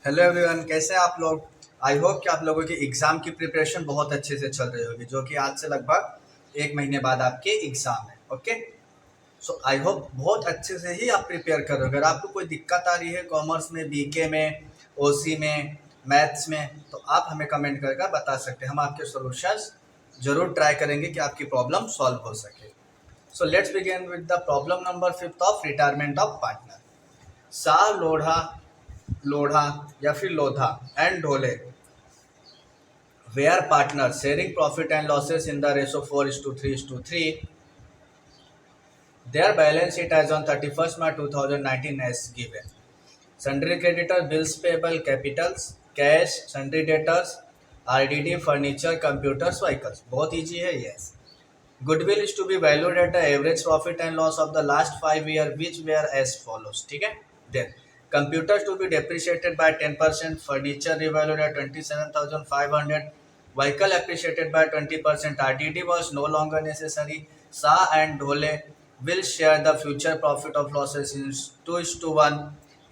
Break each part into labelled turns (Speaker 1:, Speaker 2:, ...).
Speaker 1: Hello everyone, कैसे हैं आप लोग। आई होप कि आप लोगों की एग्ज़ाम की प्रिपरेशन बहुत अच्छे से चल रही होगी, जो कि आज से लगभग 1 महीने बाद आपके एग्ज़ाम है। ओके, सो आई होप बहुत अच्छे से ही आप प्रिपेयर कर रहे हो। अगर आपको कोई दिक्कत आ रही है कॉमर्स में, बीके में, ओसी में, मैथ्स में, तो आप हमें कमेंट करके बता सकते हैं। हम आपके सॉल्यूशंस जरूर ट्राई करेंगे कि आपकी प्रॉब्लम सॉल्व हो सके। So let's begin with the problem number 5 of retirement of partner. सा लोढ़ा लोढ़ा या फिर Lodha and Dhole where partners sharing profit and losses in the ratio 4:3:3. Their balance sheet as on 31st March 2019 as given. Sundry creditors, bills payable, capitals, cash, sundry debtors, RDD, furniture, computers, vehicles. बहुत easy है, yes. Goodwill is to be valued at the average profit and loss of the last 5 years, which were as follows. ठीक है, then computers to be depreciated by 10%, furniture revalued at 27,500, vehicle appreciated by 20%. RTD was no longer necessary. Sa and Dhole will share the future profit of losses in 2:1.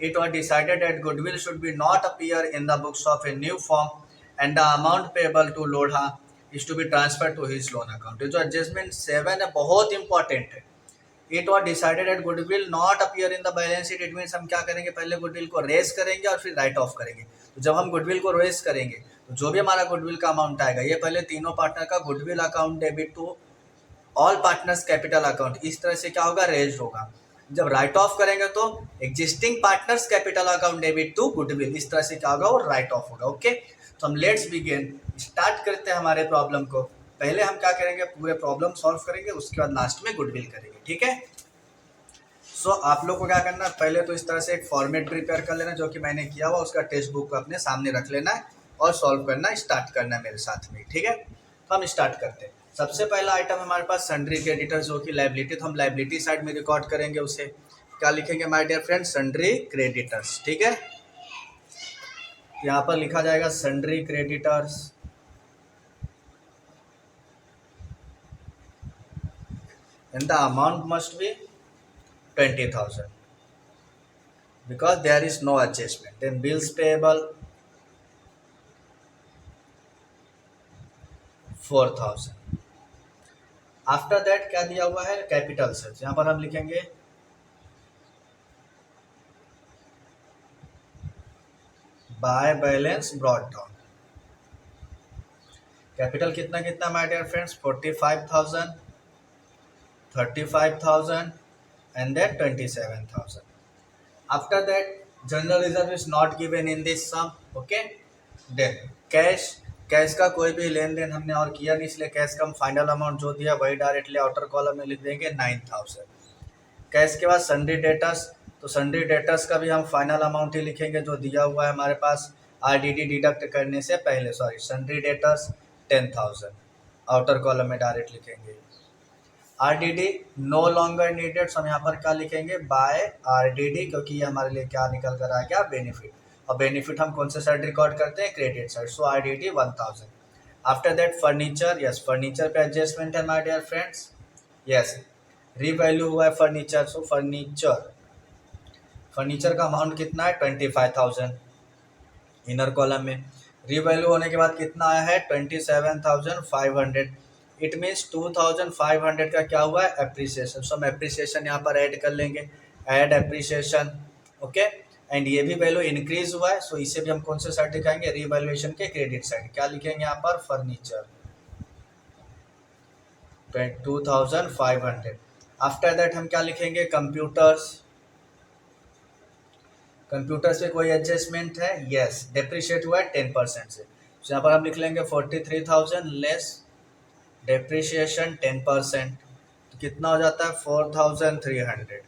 Speaker 1: It was decided that goodwill should be not appear in the books of a new firm, and the amount payable to Lodha is to be transferred to his loan account. जो adjustment 7 है बहुत important है। It was decided at goodwill not appear in the balance sheet. It means हम क्या करेंगे, पहले goodwill को race करेंगे और फिर राइट ऑफ करेंगे। तो जब हम गुडविल को रेस करेंगे तो जो भी हमारा गुडविल का अमाउंट आएगा, ये पहले तीनों पार्टनर का goodwill account debit to all partners capital account, इस तरह से क्या होगा, रेज्ड होगा। जब राइट ऑफ करेंगे तो existing partners capital account debit to goodwill, इस तरह से क्या होगा, वो राइट ऑफ होगा। ओके, तो हम लेट्स बिगिन, स्टार्ट करते हैं हमारे प्रॉब्लम को। पहले हम क्या करेंगे, पूरे प्रॉब्लम सॉल्व करेंगे, उसके बाद लास्ट में गुडविल करेंगे। ठीक है, सो आप लोग को क्या करना है, पहले तो इस तरह से एक फॉर्मेट प्रिपेयर कर लेना जो कि मैंने किया हुआ, उसका टेक्स्ट बुक को अपने सामने रख लेना है और सॉल्व करना स्टार्ट करना है मेरे साथ में। ठीक है, तो हम स्टार्ट करते हैं। सबसे पहला आइटम हमारे पास सन्ड्री क्रेडिटर्स जो कि लाइबिलिटी, तो हम लाइबिलिटी साइड में रिकॉर्ड करेंगे उसे। क्या लिखेंगे my dear friend, sundry creditors. ठीक है, यहाँ पर लिखा जाएगा sundry creditors and the amount must be 20,000 because there is no adjustment. Then bills payable 4,000. After that क्या दिया हुआ है, कैपिटल से यहाँ पर हम लिखेंगे by balance brought down. Capital कितना कितना my dear friends, 45,000, 35,000 and then 27,000. After that, general reserve is not given in this sum. Okay, then cash का कोई भी लेन देन हमने और किया नहीं, इसलिए कैश का हम फाइनल अमाउंट जो दिया वही डायरेक्टली आउटर कॉलम में लिख देंगे 9,000. कैश के बाद सन्ड्री डेटर्स, तो सन्ड्री डेटर्स का भी हम फाइनल अमाउंट ही लिखेंगे जो दिया हुआ है हमारे पास आरडीडी डिडक्ट करने से पहले। Sorry, sundry debtors 10,000 outer column में डायरेक्ट लिखेंगे। आरडीडी नो लॉन्गर नीडेड, हम यहाँ पर क्या लिखेंगे, बाय आरडीडी, क्योंकि ये हमारे लिए क्या निकल कर आ गया, बेनिफिट। और बेनिफिट हम कौन से साइड रिकॉर्ड करते हैं, credit side, so RDD 1,000. After that furniture, yes furniture पे एडजस्टमेंट है my dear friends, yes revalue हुआ है फर्नीचर, सो फर्नीचर का अमाउंट कितना है, 25,000 इनर कॉलम में। रीवैल्यू होने के बाद कितना आया है, 27,500. इट मीन्स 2,500 का क्या हुआ है, एप्रिसिएशन। सो हम एप्रिसिएशन यहाँ पर ऐड कर लेंगे, ऐड एप्रिसिएशन। ओके, एंड ये भी वैल्यू इंक्रीज हुआ है, सो इसे भी हम कौन से साइड दिखाएंगे, रीवैल्यूएशन के क्रेडिट साइड। क्या लिखेंगे यहाँ पर, फर्नीचर 2,500. आफ्टर दैट हम क्या लिखेंगे, कंप्यूटर्स। कंप्यूटर्स पे कोई एडजस्टमेंट है, यस डेप्रिशिएट हुआ है 10% से, तो यहाँ पर हम लिख लेंगे 43,000 लेस डेप्रिशिएशन 10%, तो कितना हो जाता है 4,300.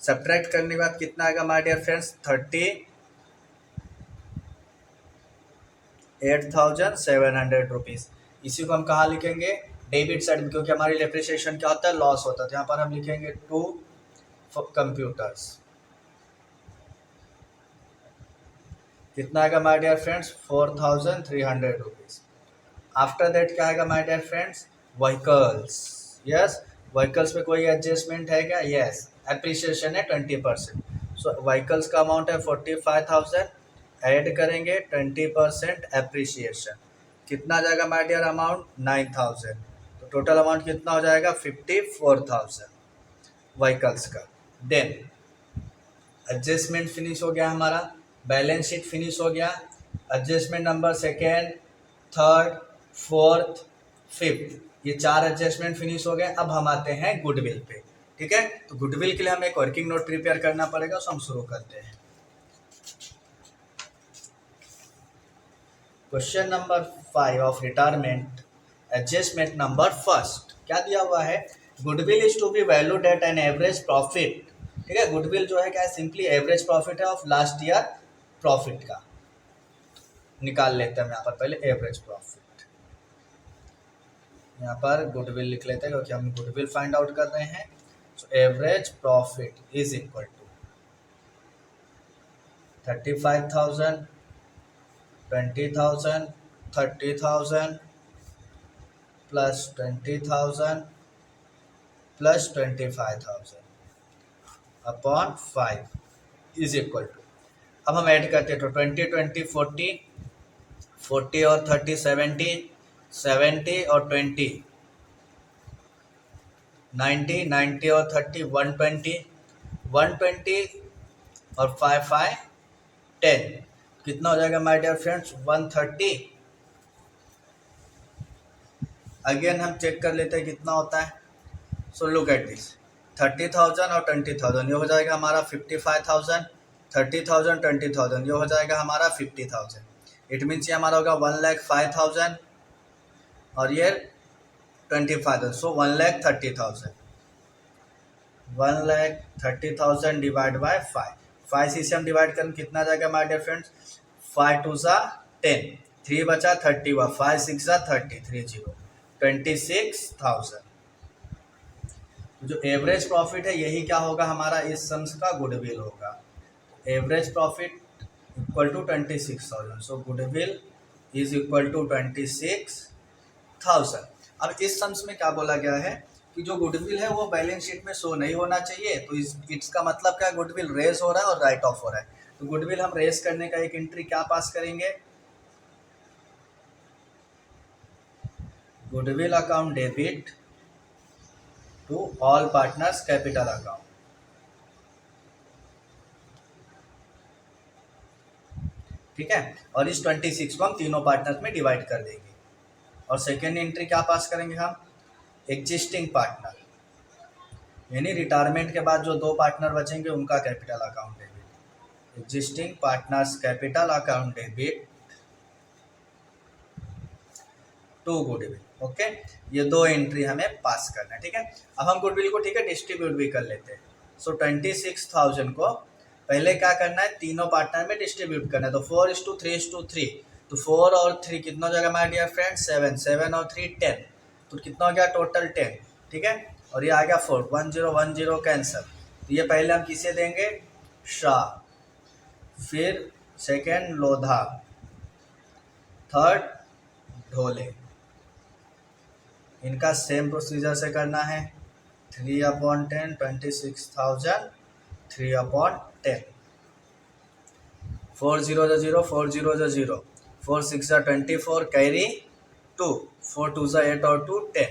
Speaker 1: सब्ट्रैक्ट करने के बाद कितना आएगा माय डियर फ्रेंड्स, 38,700 रुपीज़। इसी को हम कहाँ लिखेंगे, डेबिट साइड में, क्योंकि हमारी डेप्रिशिएशन क्या होता है, लॉस होता है। तो यहाँ पर हम लिखेंगे टू कंप्यूटर्स। कितना आएगा my dear friends, 4,300 rupees. After that क्या आएगा my dear friends, vehicles. Yes, vehicles पे कोई एडजस्टमेंट है क्या, यस एप्रिसिएशन है 20%, सो व्हीकल्स का अमाउंट है 45,000 ऐड करेंगे 20% एप्रिसिएशन, कितना जाएगा माय डियर अमाउंट 9000, तो टोटल अमाउंट कितना हो जाएगा 54,000 व्हीकल्स का। देन एडजस्टमेंट फिनिश हो गया हमारा, बैलेंस शीट फिनिश हो गया, adjustment number second, third, fourth, fifth, ये 4 एडजस्टमेंट फिनिश हो गए। अब हम आते हैं गुडविल पे, ठीक है। तो गुडविल के लिए हमें एक वर्किंग नोट प्रिपेयर करना पड़ेगा, तो हम शुरू करते हैं। Question number 5 of retirement, adjustment number first, क्या दिया हुआ है, goodwill is to be valued at an average profit, ठीक है। गुडविल जो है क्या है, सिंपली एवरेज प्रॉफिट है ऑफ लास्ट ईयर प्रॉफिट का, निकाल लेते हैं हम यहाँ पर पहले एवरेज प्रॉफिट, यहाँ पर गुडविल लिख लेते हैं क्योंकि हम गुडविल फाइंड आउट कर रहे हैं। So average profit is equal to 35,000, 20,000, 30,000 plus 20,000 plus 25,000 upon 5 is equal to, अब हम ऐड करते हैं तो 20 20 40, 40 और 30 70, 70 और 20 90, 90 और 30 120, 120 और 5 5 10, कितना हो जाएगा माय डियर फ्रेंड्स 130। अगेन हम चेक कर लेते हैं कितना होता है। सो लुक एट दिस, 30,000 और 20,000 ये हो जाएगा हमारा 55,000, 30,000 20,000 ये हो जाएगा हमारा 50,000, इट मीन्स ये हमारा होगा 1,05,000 और ये 25,000, सो 1,30,000, 1,30,000 डिवाइड बाय 5 से हम डिवाइड करें कितना जाएगा माय डियर फ्रेंड्स, 5 2 सा 10, 3 बचा 30 हुआ, 5 6 सा 30, 30 26,000। जो एवरेज प्रॉफिट है यही क्या होगा हमारा इस सम्स का गुडविल होगा। Average profit equal to 26,000, so goodwill is equal to 26,000। अब इस सम्स में क्या बोला गया है कि जो गुडविल है वो बैलेंस शीट में शो नहीं होना चाहिए, तो इसका मतलब क्या, गुडविल रेस हो रहा है और राइट ऑफ हो रहा है। तो गुडविल हम रेस करने का एक एंट्री क्या पास करेंगे, goodwill account debit to all partners capital account, ठीक है। और इस 26 को हम तीनों पार्टनर्स में डिवाइड कर देंगे। और सेकेंड एंट्री क्या पास करेंगे हम, एग्जिस्टिंग पार्टनर, यानी रिटायरमेंट के बाद जो 2 पार्टनर बचेंगे उनका capital account debit, existing partners capital account debit to goodwill, okay. ये 2 एंट्री हमें पास करना है, ठीक है। अब हम गुडविल को, ठीक है, डिस्ट्रीब्यूट भी कर लेते हैं। सो 26,000 को पहले क्या करना है, तीनों पार्टनर में डिस्ट्रीब्यूट करना है, तो 4:3:3, तो 4 और 3 कितना हो जाएगा माय डियर फ्रेंड 7, 7 और 3 10, तो कितना हो गया टोटल 10, ठीक है। और ये आ गया 4, 1 0 1 0 कैंसल, तो ये पहले हम किसे देंगे, शाह, फिर सेकेंड लोधा, थर्ड ढोले, इनका सेम प्रोसीजर से करना है। 3/10, 26,000, 3/10, 4 0 0 4 0 0, 4 6 24 कैरी 2, 4 2 8 और 2 10,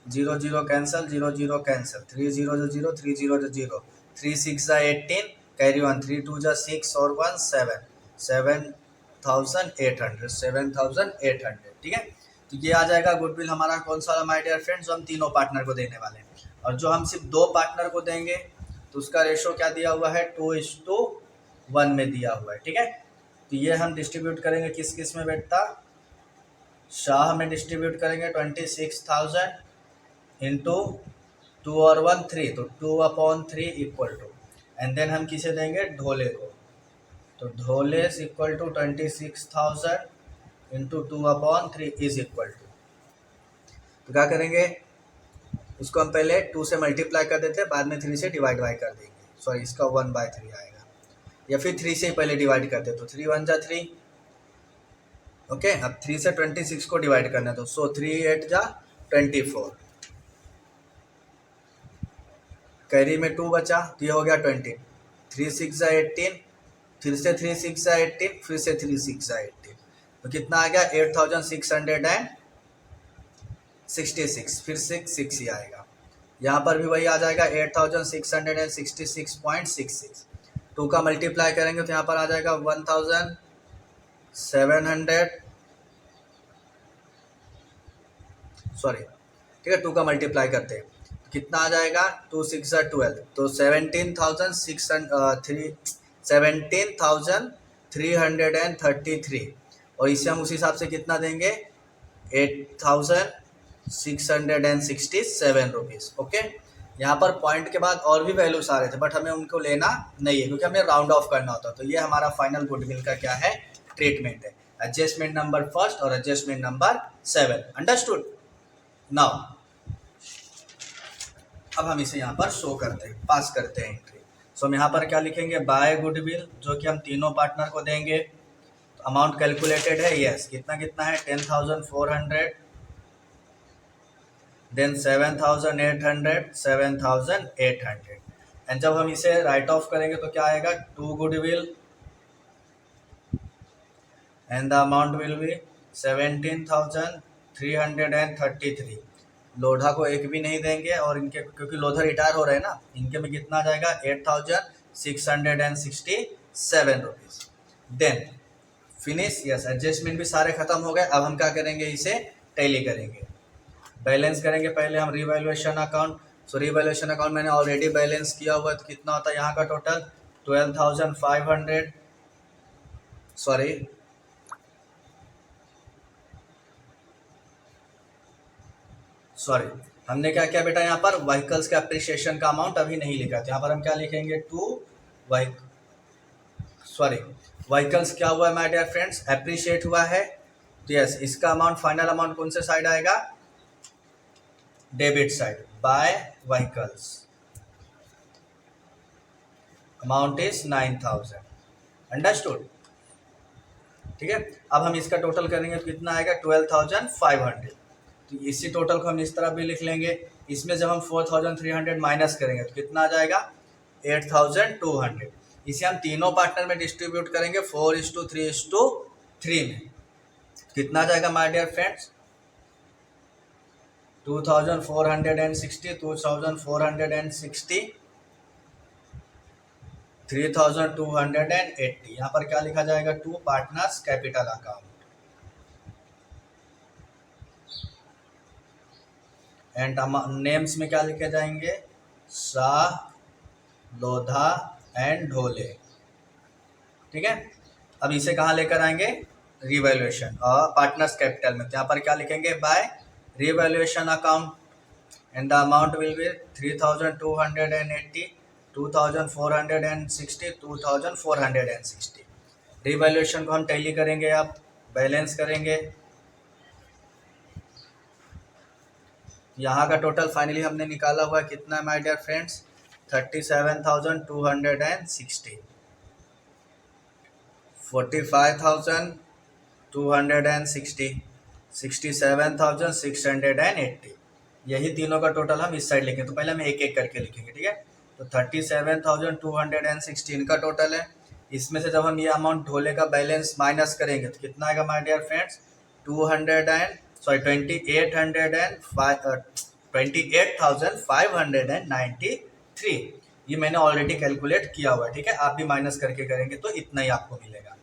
Speaker 1: 0 0 कैंसल, 0 0 कैंसल, 3 0 0 3 0 0, 3 6 18 कैरी 1, 3 2 6 और 1 7, 7,800, 7,800, ठीक है। तो ये आ जाएगा गुडविल हमारा कौन सा माय डियर फ्रेंड्स, जो हम तीनों पार्टनर को देने वाले हैं। और जो हम सिर्फ 2 पार्टनर को देंगे तो उसका रेशो क्या दिया हुआ है, 2:1 में दिया हुआ है, ठीक है। तो ये हम डिस्ट्रीब्यूट करेंगे किस किस में बेटा, शाह में डिस्ट्रीब्यूट करेंगे 26,000 इंटू 2 और 1 3, तो 2/3 इक्वल टू, एंड देन हम किसे देंगे, ढोले को, तो Dhole equal to 26,000 into 2/3 is equal to, तो क्या करेंगे, इसको हम पहले 2 से मल्टीप्लाई कर देते हैं, बाद में 3 से डिवाइड कर देंगे, सॉरी इसका 1/3 आएगा, या फिर 3 से पहले डिवाइड कर दे, तो 3 1 जा 3, ओके। अब 3 से 26 को डिवाइड करना है, तो 3 8 जा 24, कैरी में 2 बचा, तो ये हो गया 20, 3 6 जा 18, फिर से 3 6 18, फिर से 3 6 18, तो कितना आ गया 8666, फिर 6 ही आएगा। यहाँ पर भी वही आ जाएगा 8666.66। 2 का मल्टीप्लाई करेंगे तो यहाँ पर आ जाएगा 1700, सॉरी ठीक है, 2 का मल्टीप्लाई करते हैं कितना आ जाएगा 2 6 12, तो 17,333, और इसे हम उसी हिसाब से कितना देंगे 8,667 रुपीज़। ओके, यहाँ पर पॉइंट के बाद और भी वैल्यूज आ रहे थे बट हमें उनको लेना नहीं है क्योंकि हमें राउंड ऑफ करना होता है। तो ये हमारा फाइनल गुडविल का क्या है, ट्रीटमेंट है, एडजस्टमेंट नंबर फर्स्ट और एडजस्टमेंट नंबर 7। अंडरस्टूड। नाउ अब हम इसे यहाँ पर शो करते हैं, पास करते हैं एंट्री। सो हम यहाँ पर क्या लिखेंगे, बाय गुडविल, जो कि हम तीनों पार्टनर को देंगे। तो अमाउंट कैलकुलेटेड है, यस, कितना कितना है 10,400, देन 7,800, 7,800। एंड जब हम इसे राइट ऑफ करेंगे तो क्या आएगा, to goodwill and the amount will be 17,333। Lodha को एक भी नहीं देंगे, और इनके क्योंकि लोधा रिटायर हो रहे हैं ना, इनके में कितना आ जाएगा 8,667 rupees. Then finish, yes, adjustment भी सारे खत्म हो गए। अब हम क्या करेंगे, इसे टैली करेंगे, बैलेंस करेंगे पहले हम रिवैल्यूएशन अकाउंट। सो रिवैल्यूएशन अकाउंट मैंने ऑलरेडी बैलेंस किया हुआ है, तो कितना होता है यहाँ का टोटल 12,500, सॉरी हमने क्या किया बेटा, यहाँ पर व्हीकल्स के अप्रिसिएशन का अमाउंट अभी नहीं लिखा था। यहाँ पर हम क्या लिखेंगे, व्हीकल्स क्या हुआ है माय डियर फ्रेंड्स, अप्रिशिएट हुआ है। तो यस, इसका अमाउंट, फाइनल अमाउंट कौन से साइड आएगा, debit side, by vehicles, amount is 9,000। Understood, ठीक है। अब हम इसका टोटल करेंगे तो कितना आएगा 12,500। तो इसी टोटल को हम इस तरह भी लिख लेंगे। इसमें जब हम 4,300 माइनस करेंगे तो कितना आ जाएगा 8,200। इसे हम तीनों पार्टनर में डिस्ट्रीब्यूट करेंगे 4:3:3 में। कितना आ जाएगा माय डियर फ्रेंड्स, 2,460, 2,460, 3,280। यहाँ पर क्या लिखा जाएगा, to partners capital account, and names में क्या लिखे जाएंगे, शाह, लोधा एंड ढोले। ठीक है, अब इसे कहाँ लेकर आएंगे, रिवैल्यूएशन और पार्टनर्स कैपिटल में। तो यहाँ पर क्या लिखेंगे, by revaluation account, and the amount will be 3,280, 2,460, 2,460। Revaluation को हम टैली करेंगे, आप बैलेंस करेंगे। यहाँ का टोटल फाइनली हमने निकाला हुआ है कितना है माय डियर फ्रेंड्स, 37,260, 45,260, 67,680। यही तीनों का टोटल हम इस साइड लिखें। तो पहले हम एक एक करके लिखेंगे, ठीक है। तो 37,216 का टोटल है। इसमें से जब हम ये अमाउंट ढोले का बैलेंस माइनस करेंगे तो कितना आएगा माय डियर फ्रेंड्स, 28,593। ये मैंने ऑलरेडी कैलकुलेट किया हुआ है, ठीक है। आप भी माइनस करके करेंगे तो इतना ही आपको मिलेगा।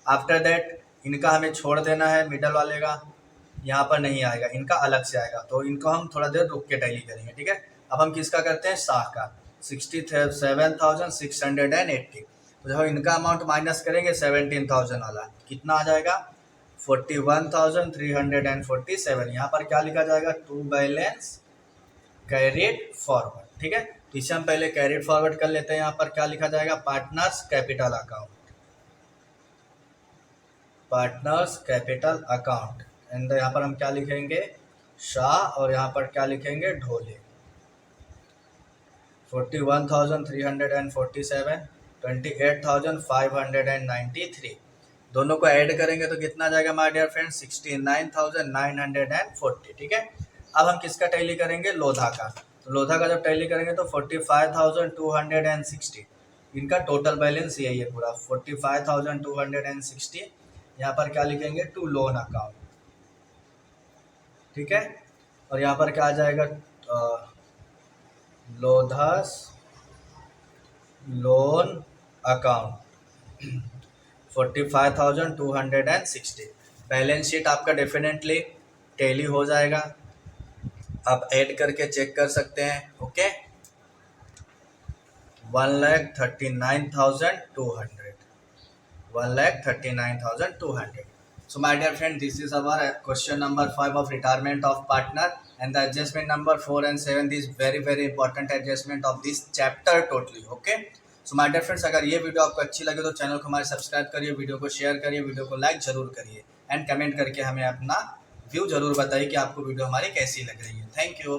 Speaker 1: आफ्टर दैट इनका हमें छोड़ देना है, मिडल वाले का यहाँ पर नहीं आएगा, इनका अलग से आएगा। तो इनको हम थोड़ा देर रुक के टैली करेंगे, ठीक है। अब हम किसका करते हैं, शाह का, 67,680। तो जब इनका अमाउंट माइनस करेंगे 17,000 वाला, कितना आ जाएगा 41,347। यहाँ पर क्या लिखा जाएगा, टू बैलेंस कैरिड फॉरवर्ड, ठीक है। तो इसे हम पहले कैरिड फॉरवर्ड कर लेते हैं। यहाँ पर क्या लिखा जाएगा, partners capital account, partners capital account, and यहाँ पर हम क्या लिखेंगे, शाह, और यहाँ पर क्या लिखेंगे, ढोले। 41,347, 28,593। दोनों को ऐड करेंगे तो कितना आ जाएगा माय डियर फ्रेंड्स, 69,940, ठीक है। अब हम किसका टैली करेंगे, लोधा का। तो लोधा का जब टैली करेंगे तो 45,260, इनका टोटल बैलेंस यही है पूरा 45,260। यहाँ पर क्या लिखेंगे, टू लोन अकाउंट, ठीक है। और यहाँ पर क्या आ जाएगा, लोधस लोन अकाउंट 45,260। बैलेंस शीट आपका डेफिनेटली टैली हो जाएगा, आप ऐड करके चेक कर सकते हैं। Okay, 1,39,200, 1,39,200. So my dear friend, this is our question number 5 of retirement of partner, and the adjustment number 4 and 7 is very important adjustment of this chapter totally. Okay, so my dear friends, अगर ये video आपको अच्छी लगे तो channel को हमारे subscribe करिए, video को शेयर करिए, वीडियो को लाइक जरूर करिए, एंड कमेंट करके हमें अपना व्यू जरूर बताइए कि आपको वीडियो हमारी कैसी लग रही है। Thank you.